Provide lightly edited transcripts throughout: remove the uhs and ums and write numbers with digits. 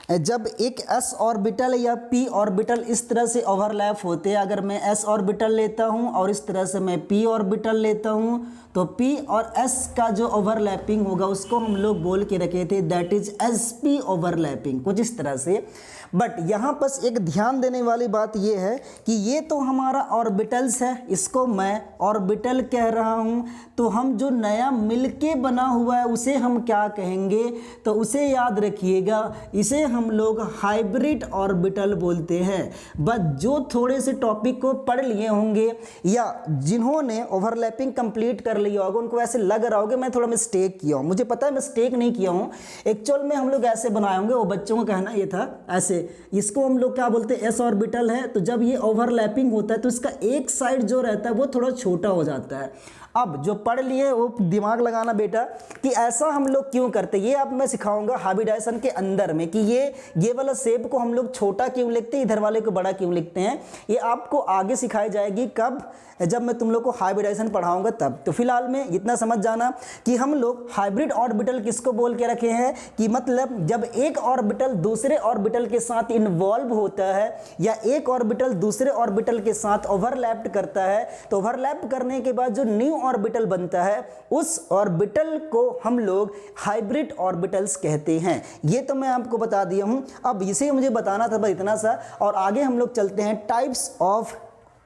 जब एक s orbital या p ऑर्बिटल इस तरह से ओवरलैप होते हैं, अगर मैं s ऑर्बिटल लेता हूं और इस तरह से मैं p ऑर्बिटल लेता हूं, तो p और s का जो ओवरलैपिंग होगा उसको हम लोग बोल के रखे थे दैट इज sp ओवरलैपिंग, कुछ इस तरह से। बट यहाँ बस एक ध्यान देने वाली बात ये है कि ये तो हमारा ऑर्बिटल्स है, इसको मैं ऑर्बिटल कह रहा हूँ, तो हम जो नया मिलके बना हुआ है उसे हम क्या कहेंगे, तो उसे याद रखिएगा, इसे हम लोग हाइब्रिड ऑर्बिटल बोलते हैं। बस जो थोड़े से टॉपिक को पढ़ लिए होंगे या जिन्होंने ओवरलैपिंग कंप्लीट कर लिया होगा उनको ऐसे लग रहा होगा मैं थोड़ा मिस्टेक किया हूँ, मुझे पता है मिस्टेक नहीं किया हूँ, एक्चुअल में हम लोग ऐसे बनाए होंगे, वो बच्चों का कहना ये था ऐसे, इसको हम लोग क्या बोलते हैं, एस ऑर्बिटल है, तो जब ये ओवरलैपिंग होता है तो इसका एक साइड जो रहता है वो थोड़ा छोटा हो जाता है। अब जो पढ़ लिए वो दिमाग लगाना बेटा कि ऐसा हम लोग क्यों करते हैं, ये अब मैं सिखाऊंगा हाइब्रिडाइजेशन के अंदर में कि ये वाला शेप को हम लोग छोटा क्यों लिखते हैं, इधर वाले को बड़ा क्यों लिखते हैं, ये आपको आगे सिखाई जाएगी, कब, जब मैं तुम लोग को हाइब्रिडाइजेशन पढ़ाऊंगा तब। तो फिलहाल में इतना समझ जाना कि हम लोग हाइब्रिड ऑर्बिटल किसको बोल के रखे हैं, कि मतलब जब एक ऑर्बिटल दूसरे ऑर्बिटल के साथ इन्वॉल्व होता है या एक ऑर्बिटल दूसरे ऑर्बिटल के साथ ओवरलैप करता है, तो ओवरलैप करने के बाद जो न्यू ऑर्बिटल बनता है उस ऑर्बिटल को हम लोग हाइब्रिड ऑर्बिटल्स कहते हैं। ये तो मैं आपको बता दिया हूं, अब इसे मुझे बताना था बस इतना सा, और आगे हम लोग चलते हैं टाइप्स ऑफ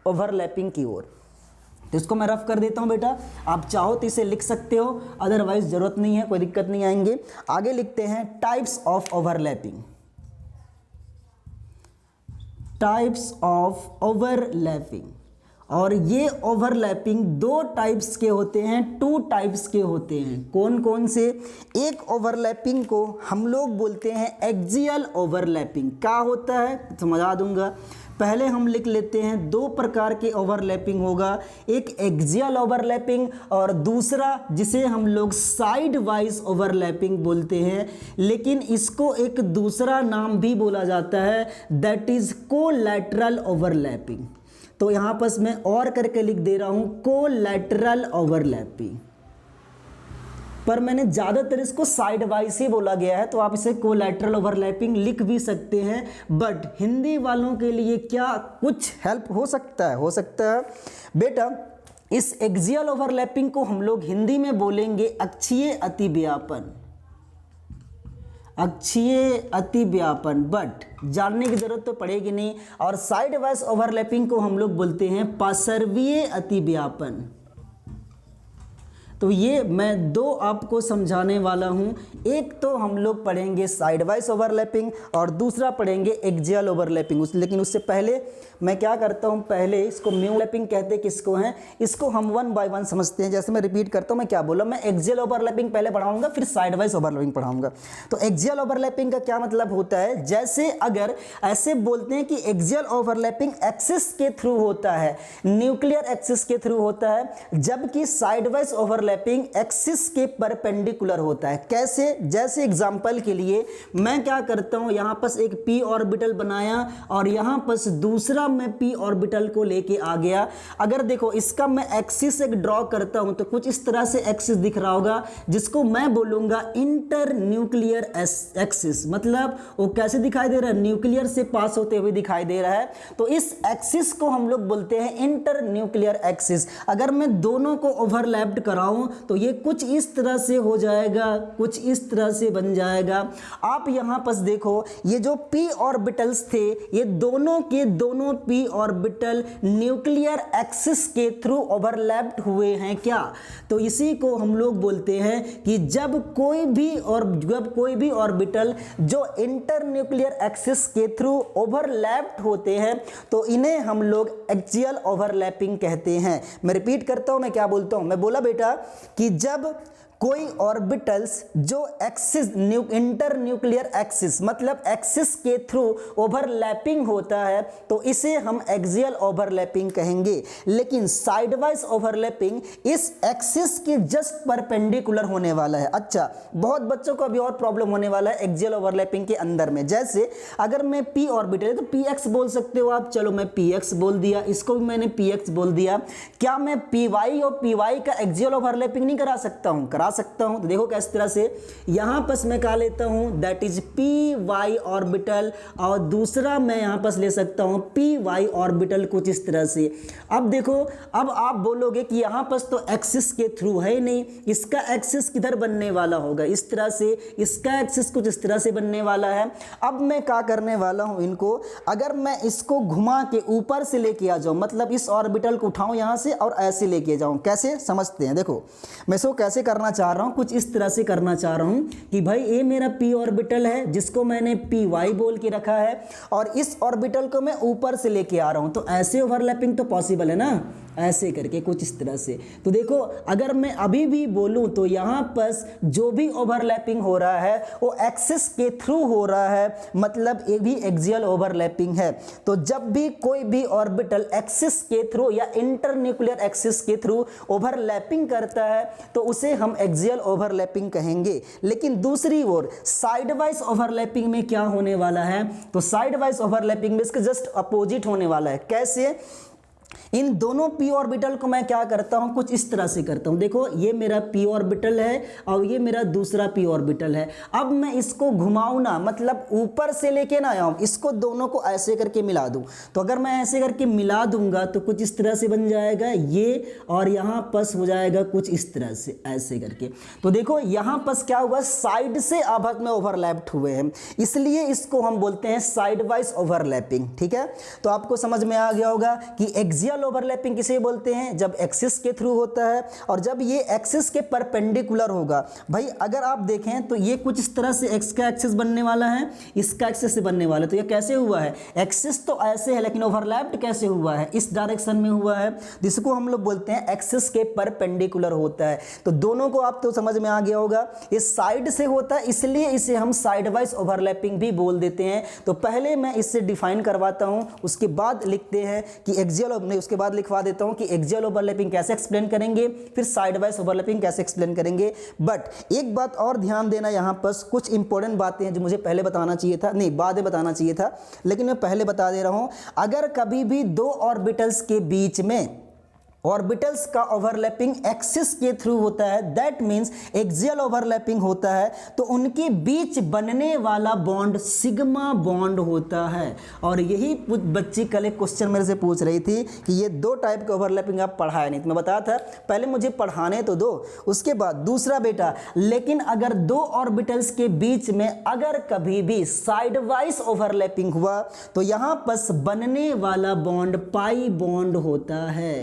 ओवरलैपिंग की ओर। तो इसको मैं रफ कर देता हूं बेटा, आप चाहो तो इसे लिख सकते हो, अदरवाइज जरूरत नहीं है, कोई दिक्कत नहीं आएंगे। आगे लिखते हैं types of overlapping. Types of overlapping, और ये ओवरलैपिंग दो टाइप्स के होते हैं, टू टाइप्स के होते हैं। कौन कौन से? एक ओवरलैपिंग को हम लोग बोलते हैं एक्सियल ओवरलैपिंग। क्या होता है समझा दूंगा, पहले हम लिख लेते हैं दो प्रकार के ओवरलैपिंग होगा, एक एक्सियल ओवरलैपिंग और दूसरा जिसे हम लोग साइड वाइज ओवरलैपिंग बोलते हैं, लेकिन इसको एक दूसरा नाम भी बोला जाता है दैट इज कोलैटरल ओवरलैपिंग। तो यहां पर मैं और करके लिख दे रहा हूं कोलैटरल ओवरलैपिंग, पर मैंने ज़्यादातर इसको साइड वाइज ही बोला गया है, तो आप इसे कोलैटरल ओवरलैपिंग लिख भी सकते हैं। बट हिंदी वालों के लिए क्या कुछ हेल्प हो सकता है? हो सकता है बेटा, इस एक्सियल ओवरलैपिंग को हम लोग हिंदी में बोलेंगे अक्षीय अतिव्यापन। अक्षीय अतिव्यापन, बट जानने की जरूरत तो पड़ेगी नहीं। और साइड वाइज ओवरलैपिंग को हम लोग बोलते हैं पार्श्वीय अतिव्यापन। तो ये मैं दो आपको समझाने वाला हूँ, एक तो हम लोग पढ़ेंगे साइड वाइज ओवरलैपिंग और दूसरा पढ़ेंगे एक्सियल ओवरलैपिंग। लेकिन उससे पहले मैं क्या करता हूँ, पहले इसको म्यू लैपिंग कहते किसको हैं, इसको हम वन बाय वन समझते हैं। जैसे मैं रिपीट करता हूँ, मैं क्या बोला, मैं एक्सियल ओवरलैपिंग पहले पढ़ाऊंगा फिर साइड वाइज ओवरलैपिंग पढ़ाऊंगा। तो एक्सियल ओवरलैपिंग का क्या मतलब होता है, जैसे अगर ऐसे बोलते हैं कि एक्सियल ओवरलैपिंग एक्सिस के थ्रू होता है, न्यूक्लियर एक्सिस के थ्रू होता है, जबकि साइड वाइज ओवरलैपिंग एक्सिस के परपेंडिकुलर होता है। कैसे? जैसे एग्जांपल के लिए मैं क्या करता हूं, यहां पर एक p ऑर्बिटल बनाया और यहां पर दूसरा मैं p ऑर्बिटल को लेके आ गया। अगर देखो इसका मैं एक्सिस एक ड्रॉ करता हूं तो कुछ इस तरह से एक्सिस दिख रहा होगा, जिसको मैं बोलूंगा इंटर न्यूक्लियर एक्सिस। मतलब वो कैसे दिखाई दे रहा है, न्यूक्लियर से पास होते हुए दिखाई दे रहा है, तो इस एक्सिस को हम लोग बोलते हैं इंटर न्यूक्लियर एक्सिस। अगर मैं दोनों को ओवरलैप्ड कराऊं तो ये कुछ इस तरह से हो जाएगा, कुछ इस तरह से बन जाएगा। आप यहां पर देखो, ये जो p ऑर्बिटल्स थे, ये दोनों के दोनों p ऑर्बिटल न्यूक्लियर एक्सिस के थ्रू ओवरलैप्ड हुए हैं क्या? तो इसी को हम लोग बोलते हैं कि जब कोई भी ऑर्बिटल जो इंटर न्यूक्लियर एक्सिस के थ्रू ओवरलैप्ड होते हैं तो इन्हें हम लोग एक्सियल ओवरलैपिंग कहते हैं। मैं रिपीट करता हूं, मैं क्या बोलता हूं, मैं बोला बेटा कि जब कोई ऑर्बिटल्स जो एक्सिस इंटर न्यूक्लियर एक्सिस मतलब एक्सिस के थ्रू ओवरलैपिंग होता है तो इसे हम एक्सियल ओवरलैपिंग कहेंगे। लेकिन साइडवाइज ओवरलैपिंग इस एक्सिस के जस्ट परपेंडिकुलर होने वाला है। अच्छा, बहुत बच्चों को अभी और प्रॉब्लम होने वाला है एक्सियल ओवरलैपिंग के अंदर में। जैसे अगर मैं p ऑर्बिटल है तो px बोल सकते हो आप, चलो मैं px बोल दिया, इसको भी मैंने px बोल दिया। क्या मैं py और py का एक्सियल ओवरलैपिंग नहीं करा सकता हूं? करा मिला सकता हूँ। तो देखो किस तरह से, यहाँ पर मैं क्या लेता हूँ, that is p y orbital, और दूसरा मैं यहाँ पर ले सकता हूँ पी वाई ऑर्बिटल कुछ इस तरह से। अब देखो, अब आप बोलोगे कि यहाँ पर तो एक्सिस के थ्रू है नहीं, इसका एक्सिस किधर बनने वाला होगा, इस तरह से, इसका एक्सिस कुछ इस तरह से बनने वाला है। अब मैं क्या करने वाला हूँ, इनको अगर मैं इसको घुमा के ऊपर से लेके आ जाऊँ, मतलब इस ऑर्बिटल को उठाऊँ यहाँ से और ऐसे लेके जाऊँ, कैसे समझते हैं। देखो मैं इसको कैसे करना चाह रहा हूँ, कुछ इस तरह से करना चाह रहा हूँ कि भाई ये मेरा पी ऑर्बिटल है जिसको मैंने पी वाई बोल के रखा है, और इस ऑर्बिटल को मैं ऊपर से लेके आ रहा हूँ। तो ऐसे ओवरलैपिंग तो पॉसिबल है ना, ऐसे करके कुछ इस तरह से। तो देखो अगर मैं अभी भी बोलूं तो यहाँ पर जो भी ओवरलैपिंग हो रहा है वो एक्सिस के थ्रू हो रहा है, मतलब ये भी एक्सियल ओवरलैपिंग है। तो जब भी कोई भी ऑर्बिटल एक्सिस के थ्रू या इंटरन्यूक्लियर एक्सिस के थ्रू ओवरलैपिंग करता है तो उसे हम एक्सियल ओवरलैपिंग कहेंगे। लेकिन दूसरी ओर साइड वाइज ओवरलैपिंग में क्या होने वाला है, तो साइड वाइज ओवरलैपिंग में इसके जस्ट अपोजिट होने वाला है। कैसे, इन दोनों पी ऑर्बिटल को मैं क्या करता हूं, कुछ इस तरह से करता हूं। देखो ये मेरा पी ऑर्बिटल है और ये मेरा दूसरा पी ऑर्बिटल है। अब मैं इसको घुमाऊं ना, मतलब ऊपर से लेके ना आऊं, इसको दोनों को ऐसे करके मिला दूं। तो अगर मैं ऐसे करके मिला दूंगा तो कुछ इस तरह से बन जाएगा ये, और यहां पस हो जाएगा कुछ इस तरह से, ऐसे करके। तो देखो यहां पस क्या हुआ, साइड से आपस में ओवरलैप्ड हुए हैं, इसलिए इसको हम बोलते हैं साइड वाइज ओवरलैपिंग। ठीक है, तो आपको समझ में आ गया होगा कि एक्सियल ओवरलैपिंग किसे बोलते हैं, जब एक्सिस के थ्रू होता है और जब ये एक्सिस के परपेंडिकुलर होगा। भाई अगर आप देखें तो ये कुछ इस तरह से एक्स का एक्सिस बनने वाला है, इसका एक्सिस से बनने वाला है। तो ये कैसे हुआ है, एक्सिस तो ऐसे है लेकिन ओवरलैप्ड कैसे हुआ है, इस डायरेक्शन में हुआ है, जिसको हम लोग बोलते हैं एक्सिस के परपेंडिकुलर होता है। तो दोनों को आप तो समझ में आ गया होगा, ये साइड से होता है इसलिए इसे हम साइड वाइज ओवरलैपिंग भी बोल देते हैं। तो पहले मैं इससे डिफाइन करवाता हूं, उसके बाद लिखते हैं कि एक्सियल, उसके बाद लिखवा देता हूं कि एक्सियल ओवरलैपिंग कैसे एक्सप्लेन करेंगे, फिर साइड वाइज ओवरलैपिंग कैसे एक्सप्लेन करेंगे। बट एक बात और ध्यान देना, यहां पर कुछ इंपॉर्टेंट बातें हैं जो मुझे पहले बताना चाहिए था, नहीं बाद में बताना चाहिए था, लेकिन मैं पहले बता दे रहा हूं। अगर कभी भी दो ऑर्बिटल्स के बीच में ऑर्बिटल्स का ओवरलैपिंग एक्सिस के थ्रू होता है, दैट मींस एक्सियल ओवरलैपिंग होता है, तो उनके बीच बनने वाला बॉन्ड सिग्मा बॉन्ड होता है। और यही बच्ची कल एक क्वेश्चन मेरे से पूछ रही थी कि ये दो टाइप के ओवरलैपिंग आप पढ़ाया नहीं, तो मैं बताया था पहले मुझे पढ़ाने तो दो, उसके बाद दूसरा बेटा, लेकिन अगर दो ऑर्बिटल्स के बीच में अगर कभी भी साइड वाइज ओवरलैपिंग हुआ तो यहां पर बनने वाला बॉन्ड पाई बॉन्ड होता है।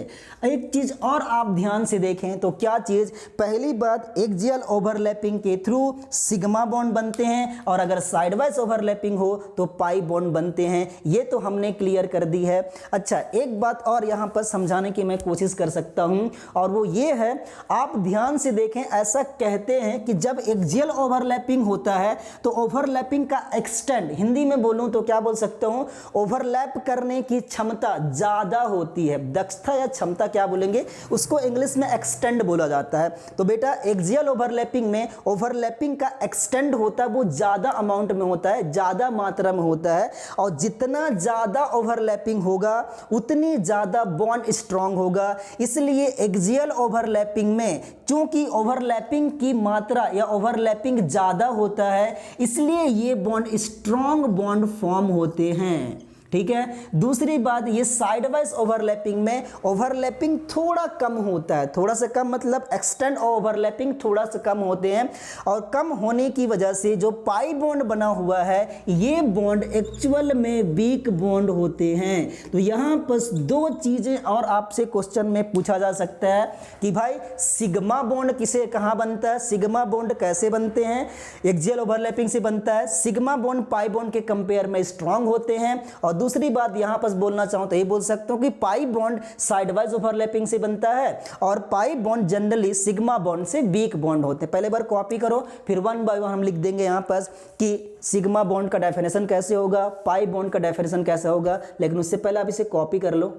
एक चीज और आप ध्यान से देखें तो क्या चीज, पहली बात एक्सियल ओवरलैपिंग के थ्रू सिग्मा बॉन्ड बनते हैं, और अगर साइड वाइज ओवरलैपिंग हो तो पाई बॉन्ड बनते हैं। ये तो हमने क्लियर कर दी है। अच्छा एक बात और यहां पर समझाने की मैं कोशिश कर सकता हूं, और वो ये है, आप ध्यान से देखें, ऐसा कहते हैं कि जब एक्सियल ओवरलैपिंग होता है तो ओवरलैपिंग का एक्सटेंड, हिंदी में बोलूं तो क्या बोल सकता हूं, ओवरलैप करने की क्षमता ज्यादा होती है। दक्षता या क्षमता क्या बोलेंगे उसको, इंग्लिश में एक्सटेंड बोला जाता है। तो बेटा एक्सियल ओवरलैपिंग में ओवरलैपिंग का एक्सटेंड होता है, वो ज्यादा अमाउंट में होता है, ज्यादा मात्रा में होता है, और जितना ज्यादा ओवरलैपिंग होगा उतनी ज्यादा बॉन्ड स्ट्रांग होगा। इसलिए एक्सियल ओवरलैपिंग में चूंकि ओवरलैपिंग की मात्रा या ओवरलैपिंग ज्यादा होता है, इसलिए ये बॉन्ड स्ट्रांग बॉन्ड फॉर्म होते हैं। ठीक है, दूसरी बात, ये साइड वाइज ओवरलैपिंग में ओवरलैपिंग थोड़ा कम होता है, थोड़ा सा कम मतलब एक्सटेंड और ओवरलैपिंग थोड़ा सा कम होते हैं, और कम होने की वजह से जो पाई बॉन्ड बना हुआ है ये बॉन्ड एक्चुअल में वीक बॉन्ड होते हैं। तो यहां पर दो चीजें और आपसे क्वेश्चन में पूछा जा सकता है कि भाई सिग्मा बॉन्ड किसे कहां बनता है, सिग्मा बॉन्ड कैसे बनते हैं, एक्सियल ओवरलैपिंग से बनता है। सिग्मा बॉन्ड पाई बॉन्ड के कंपेयर में स्ट्रांग होते हैं। और दूसरी बात यहां पर बोलना चाहूं तो ये बोल सकता हूं कि pi bond side wise overlapping से बनता है, और pi bond generally sigma bond से वीक बॉन्ड होते हैं। पहले बार कॉपी करो, फिर वन बाय वन हम लिख देंगे यहां पर कि सिग्मा बॉन्ड का डेफिनेशन कैसे होगा, पाई बॉन्ड का डेफिनेशन कैसे होगा, लेकिन उससे पहले आप इसे कॉपी कर लो।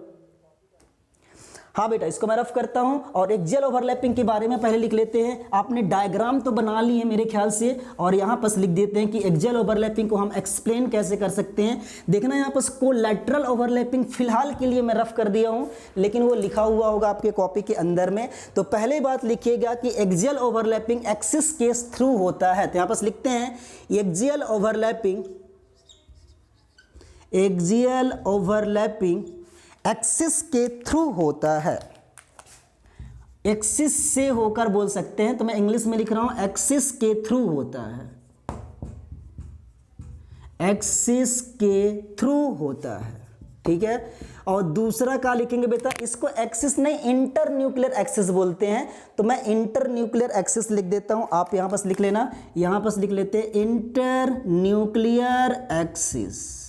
हाँ बेटा, इसको मैं रफ करता हूँ और एक्सियल ओवरलैपिंग के बारे में पहले लिख लेते हैं। आपने डायग्राम तो बना ली है मेरे ख्याल से, और यहाँ पर लिख देते हैं कि एक्सियल ओवरलैपिंग को हम एक्सप्लेन कैसे कर सकते हैं। देखना यहाँ पर कोलैटरल ओवरलैपिंग फिलहाल के लिए मैं रफ कर दिया हूँ, लेकिन वो लिखा हुआ होगा आपके कॉपी के अंदर में। तो पहले बात लिखिएगा कि एक्सियल ओवरलैपिंग एक्सिस के थ्रू होता है। तो यहाँ पर लिखते हैं एक्सियल ओवरलैपिंग एक्सिस के थ्रू होता है। एक्सिस से होकर बोल सकते हैं, तो मैं इंग्लिश में लिख रहा हूं एक्सिस के थ्रू होता है, एक्सिस के थ्रू होता है, ठीक है। और दूसरा क्या लिखेंगे बेटा, इसको एक्सिस नहीं इंटर न्यूक्लियर एक्सिस बोलते हैं, तो मैं इंटर न्यूक्लियर एक्सिस लिख देता हूं। आप यहां पर लिख लेना, यहां पर लिख लेते हैं inter nuclear axis,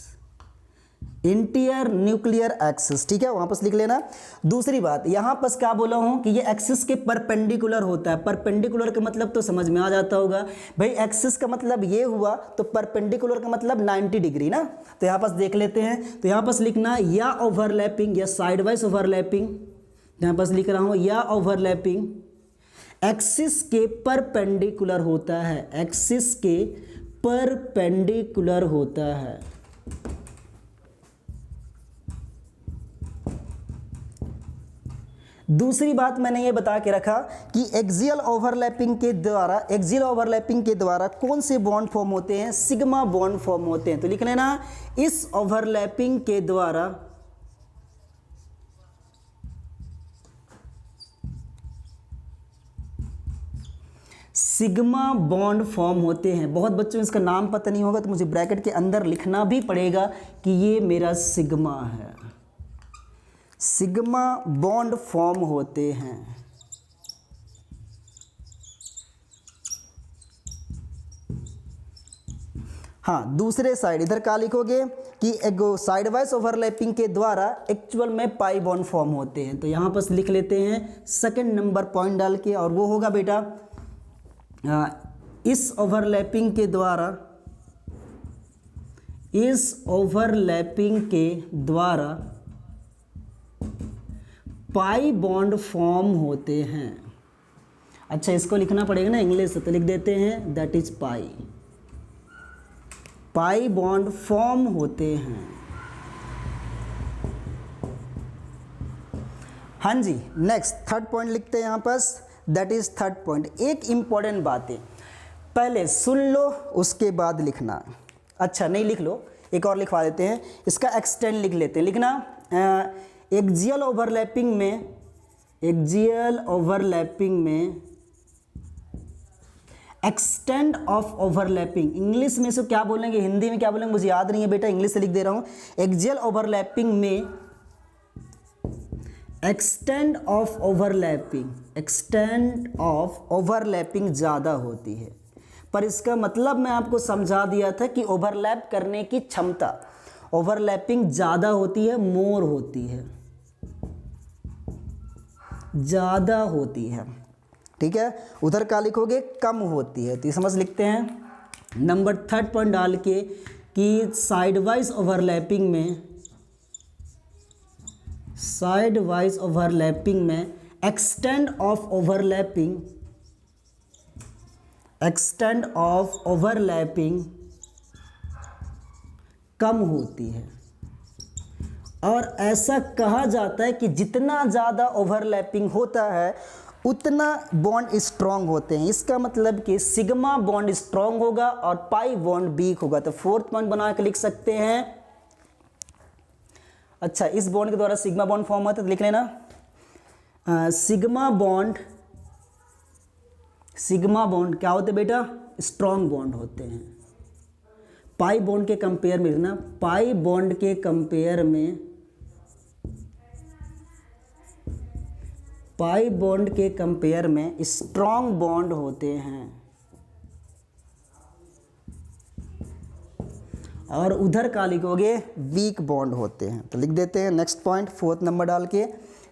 inter nuclear axis, ठीक है, वहां पर लिख लेना। दूसरी बात, यहां पर क्या बोला हूं कि ये एक्सिस के परपेंडिकुलर होता है। परपेंडिकुलर का मतलब तो समझ में आ जाता होगा भाई, एक्सिस का मतलब ये हुआ, तो परपेंडिकुलर का मतलब 90 डिग्री ना। तो यहां पर देख लेते हैं, तो यहां पर लिखना या ओवरलैपिंग या साइडवाइज ओवरलैपिंग, यहां पर लिख रहा हूं या ओवरलैपिंग एक्सिस के परपेंडिकुलर होता है, एक्सिस के परपेंडिकुलर होता है। दूसरी बात मैंने ये बता के रखा कि एक्सियल ओवरलैपिंग के द्वारा कौन से बॉन्ड फॉर्म होते हैं, सिग्मा बॉन्ड फॉर्म होते हैं। तो लिख लेना, इस ओवरलैपिंग के द्वारा सिग्मा बॉन्ड फॉर्म होते हैं। बहुत बच्चों इसका नाम पता नहीं होगा, तो मुझे ब्रैकेट के अंदर लिखना भी पड़ेगा कि ये मेरा सिग्मा है, सिग्मा बॉन्ड फॉर्म होते हैं। हाँ, दूसरे साइड इधर क्या लिखोगे कि साइडवाइज ओवरलैपिंग के द्वारा एक्चुअल में पाई बॉन्ड फॉर्म होते हैं। तो यहां पर लिख लेते हैं सेकंड नंबर पॉइंट डाल के, और वो होगा बेटा इस ओवरलैपिंग के द्वारा पाई बॉन्ड फॉर्म होते हैं। अच्छा, इसको लिखना पड़ेगा ना इंग्लिश से, तो लिख देते हैं that is pi bond form होते हैं। हाँ जी, नेक्स्ट थर्ड पॉइंट लिखते हैं यहाँ पर, दैट इज थर्ड पॉइंट। एक इंपॉर्टेंट बात है, पहले सुन लो उसके बाद लिखना। अच्छा नहीं लिख लो, एक और लिखवा देते हैं, इसका एक्सटेंड लिख लेते हैं। लिखना एक्सियल ओवरलैपिंग में एक्सटेंड ऑफ ओवरलैपिंग, इंग्लिश में इसको क्या बोलेंगे, हिंदी में क्या बोलेंगे मुझे याद नहीं है बेटा, इंग्लिश से लिख दे रहा हूं। एक्सियल ओवरलैपिंग में एक्सटेंड ऑफ ओवरलैपिंग ज़्यादा होती है, पर इसका मतलब मैं आपको समझा दिया था कि ओवरलैप करने की क्षमता, ओवरलैपिंग ज़्यादा होती है, मोर होती है, ज़्यादा होती है, ठीक है। उधर क्या लिखोगे, कम होती है। तो ये समझ लिखते हैं नंबर थर्ड पॉइंट डाल के कि साइडवाइज ओवरलैपिंग में एक्सटेंड ऑफ ओवरलैपिंग कम होती है। और ऐसा कहा जाता है कि जितना ज़्यादा ओवरलैपिंग होता है उतना बॉन्ड स्ट्रॉन्ग होते हैं। इसका मतलब कि सिग्मा बॉन्ड स्ट्रॉन्ग होगा और पाई बॉन्ड वीक होगा। तो फोर्थ पॉइंट बना के लिख सकते हैं। अच्छा, इस बॉन्ड के द्वारा सिग्मा बॉन्ड फॉर्म होता है, तो लिख लेना सिग्मा बॉन्ड क्या होते हैं बेटा, स्ट्रॉन्ग बॉन्ड होते हैं। पाई बॉन्ड के कंपेयर में लिखना, पाई बॉन्ड के कंपेयर में स्ट्रॉन्ग बॉन्ड होते हैं। और उधर का लिखोगे वीक बॉन्ड होते हैं। तो लिख देते हैं नेक्स्ट पॉइंट फोर्थ नंबर डाल के,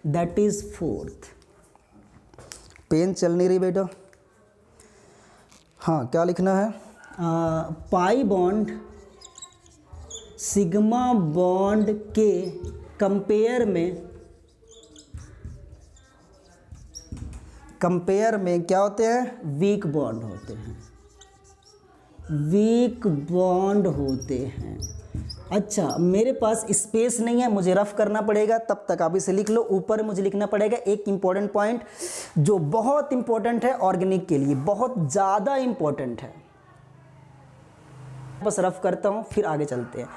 दैट इज फोर्थ। पेन चल नहीं रही बेटा, हाँ क्या लिखना है, पाई बॉन्ड सिग्मा बॉन्ड के कंपेयर कंपेयर में क्या होते हैं, वीक बॉन्ड होते हैं, वीक बॉन्ड होते हैं। अच्छा, मेरे पास स्पेस नहीं है, मुझे रफ करना पड़ेगा, तब तक आप इसे लिख लो। ऊपर मुझे लिखना पड़ेगा एक इंपॉर्टेंट पॉइंट जो बहुत इंपॉर्टेंट है ऑर्गेनिक के लिए, बहुत ज़्यादा इंपॉर्टेंट है। बस रफ करता हूँ, फिर आगे चलते हैं।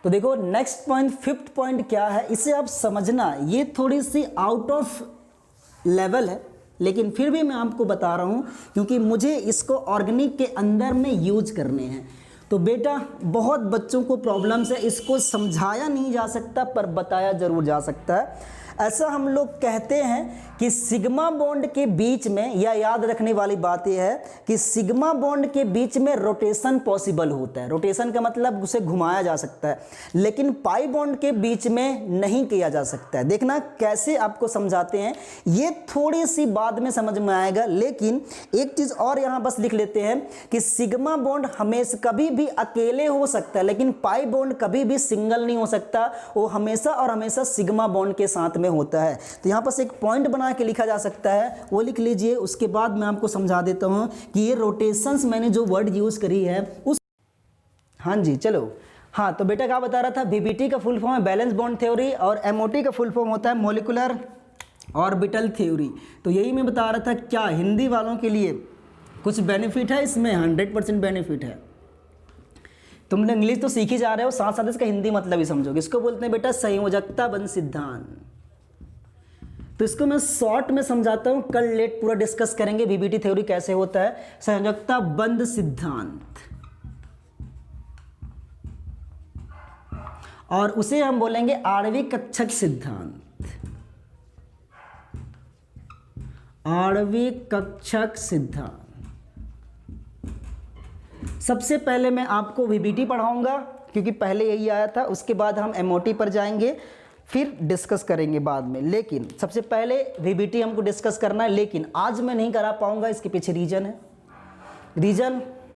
तो देखो नेक्स्ट पॉइंट, फिफ्थ पॉइंट क्या है, इसे आप समझना। ये थोड़ी सी आउट ऑफ लेवल है, लेकिन फिर भी मैं आपको बता रहा हूँ क्योंकि मुझे इसको ऑर्गेनिक के अंदर में यूज करने हैं। तो बेटा बहुत बच्चों को प्रॉब्लम्स है, इसको समझाया नहीं जा सकता पर बताया ज़रूर जा सकता है। ऐसा हम लोग कहते हैं कि सिग्मा बॉन्ड के बीच में, या याद रखने वाली बात यह है कि सिग्मा बॉन्ड के बीच में रोटेशन पॉसिबल होता है। रोटेशन का मतलब उसे घुमाया जा सकता है, लेकिन पाई बॉन्ड के बीच में नहीं किया जा सकता है। देखना कैसे आपको समझाते हैं, ये थोड़ी सी बाद में समझ में आएगा। लेकिन एक चीज़ और यहाँ बस लिख लेते हैं कि सिग्मा बॉन्ड हमेशा कभी भी अकेले हो सकता है, लेकिन पाई बॉन्ड कभी भी सिंगल नहीं हो सकता, वो हमेशा और हमेशा सिग्मा बॉन्ड के साथ में होता है। तो यहाँ पर एक पॉइंट बना के लिखा जा सकता है, वो लिख लीजिए। उसके बाद मैं आपको समझा देता हूँ कि ये रोटेशंस मैंने जो वर्ड यूज करी है उस, हाँ जी चलो, हाँ तो बेटा क्या बता रहा था, बीबीटी का फुल फॉर्म है बैलेंस बॉन्ड थ्योरी और एमओटी का फुल फॉर्म होता है मॉलिक्यूलर ऑर्बिटल थ्योरी। तो यही मैं बता रहा था। क्या हिंदी वालों के लिए कुछ बेनिफिट है इसमें? 100% बेनिफिट है। तुमने इंग्लिश तो सीख ही जा रहे हो, साथ साथ इसका हिंदी मतलब ही समझोगे। इसको बोलते हैं बेटा संयोजकता बंध सिद्धांत। तो इसको मैं शॉर्ट में समझाता हूं, कल लेट पूरा डिस्कस करेंगे बीबीटी थ्योरी कैसे होता है। संयोजकता बंध सिद्धांत, और उसे हम बोलेंगे आणविक कक्षक सिद्धांत। आणविक कक्षक सिद्धांत। सबसे पहले मैं आपको वीबीटी पढ़ाऊंगा क्योंकि पहले यही आया था, उसके बाद हम एमओटी पर जाएंगे, फिर डिस्कस करेंगे बाद में। लेकिन सबसे पहले वीबीटी हमको डिस्कस करना है, लेकिन आज मैं नहीं करा पाऊंगा, इसके पीछे रीजन है। रीजन